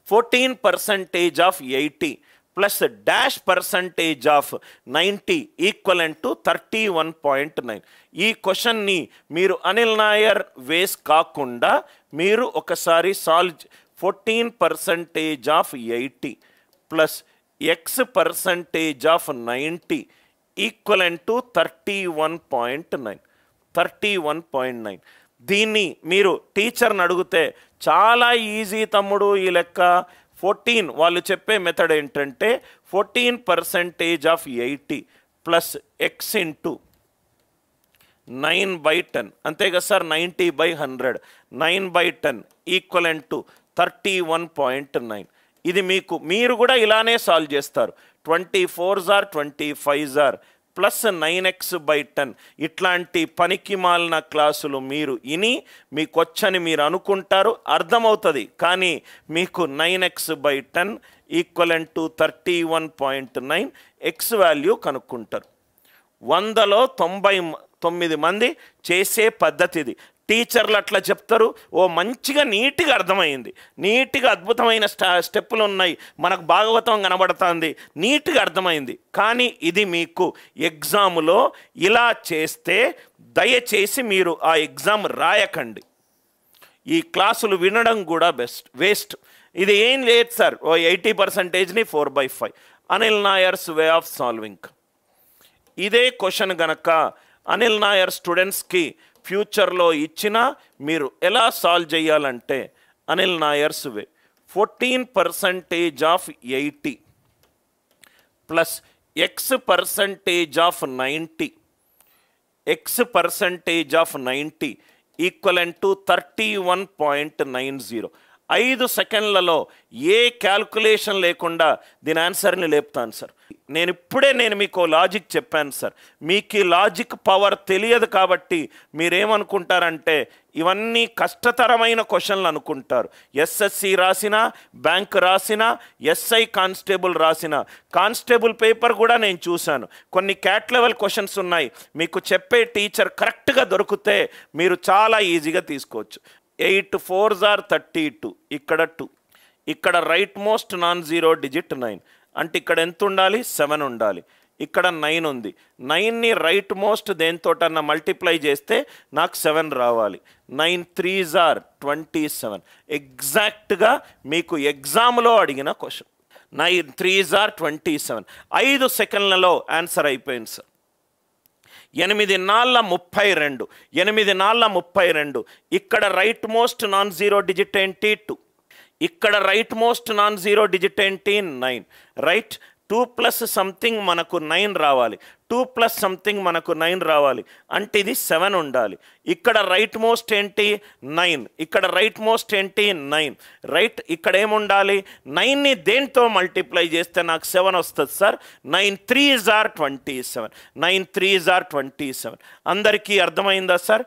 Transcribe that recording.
14% of 80 plus dash percentage of 90 equivalent to 31.9. ఈ క్వశ్చన్ని మీరు అనిల్ నాయర్ వేస్ కాకుండా మీరు ఒకసారి solve 14% of 80 plus x percentage of 90 equivalent to 31.9. 31.9. దీన్ని మీరు టీచర్ని అడిగితే చాలా ఈజీ తమ్ముడు ఈ లెక్క. 14 వాళ్ళు చెప్పే మెథడ్ ఏంటంటే 14% of 80 ప్లస్ ఎక్స్ ఇంటూ 9/10 అంతే కదా సార్, 90/100, 9/10 ఈక్వలెంట్ టు 31.9. ఇది మీరు కూడా ఇలానే సాల్వ్ చేస్తారు. 24s are 25s are plus 9x/10. ఇట్లాంటి పనికి మాలిన క్లాసులు మీరు ఇని మీకు వచ్చని మీరు అనుకుంటారు, అర్థమవుతుంది. కానీ మీకు 9x/10 equivalent to 31.9 X value కనుక్కుంటారు. 100లో 99 మంది చేసే పద్ధతి ఇది. టీచర్లు అట్లా చెప్తారు, ఓ మంచిగా నీట్గా అర్థమైంది, నీట్గా అద్భుతమైన స్టెప్పులు ఉన్నాయి, మనకు భాగవతం కనబడుతుంది, నీట్గా అర్థమైంది. కానీ ఇది మీకు ఎగ్జామ్లో ఇలా చేస్తే దయచేసి మీరు ఆ ఎగ్జామ్ రాయకండి. ఈ క్లాసులు వినడం కూడా వేస్ట్. ఇది ఏం లేదు సార్, ఓ 80%ని 4/5 Anil Nair's way of solving. ఇదే క్వశ్చన్ గనక అనిల్ నాయర్ స్టూడెంట్స్కి ఫ్యూచర్లో ఇచ్చినా మీరు ఎలా సాల్వ్ చేయాలంటే అనిల్ నాయర్స్ వే 14% of 80 plus X percentage of 90 equivalent to 31.90. 5 సెకండ్లలో ఏ క్యాల్కులేషన్ లేకుండా దీని ఆన్సర్ని లేపుతాను సార్. నేను మీకు లాజిక్ చెప్పాను సార్. మీకు ఈ లాజిక్ పవర్ తెలియదు కాబట్టి మీరేమనుకుంటారంటే ఇవన్నీ కష్టతరమైన క్వశ్చన్లు అనుకుంటారు. ఎస్ఎస్సి రాసినా, బ్యాంక్ రాసినా, ఎస్ఐ కానిస్టేబుల్ రాసినా, కానిస్టేబుల్ పేపర్ కూడా నేను చూశాను. కొన్ని క్యాట్ లెవెల్ క్వశ్చన్స్ ఉన్నాయి, మీకు చెప్పే టీచర్ కరెక్ట్గా దొరికితే మీరు చాలా ఈజీగా తీసుకోవచ్చు. 8 4s are 32, ఇక్కడ 2, ఇక్కడ right most non zero digit 9, అంటే ఇక్కడ ఎంత ఉండాలి, 7 ఉండాలి. ఇక్కడ 9 ఉంది, 9ని రైట్ మోస్ట్ దేనితోటన్నా మల్టిప్లై చేస్తే నాకు 7 రావాలి. 9 3s are 27. ఎగ్జాక్ట్గా మీకు ఎగ్జామ్లో అడిగిన క్వశ్చన్. 9 3s are 27. 5 సెకండ్లలో ఆన్సర్ అయిపోయింది సార్. 8 4 32, 8 4 32. ఇక్కడ right most non zero digit ఏంటి, 2. ఇక్కడ right most non zero digit ఏంటి, 9. రైట్, 2 ప్లస్ సంథింగ్ మనకు 9 రావాలి, 2 ప్లస్ సంథింగ్ మనకు 9 రావాలి, అంటే ఇది 7 ఉండాలి. ఇక్కడ రైట్ మోస్ట్ ఏంటి, 9. ఇక్కడ రైట్ మోస్ట్ ఏంటి, 9. రైట్, ఇక్కడ ఏముండాలి, 9ని దేంతో మల్టిప్లై చేస్తే నాకు 7 వస్తుంది sir. 9 3s are 27. 9 3s are 27. అందరికీ అర్థమైందా సార్?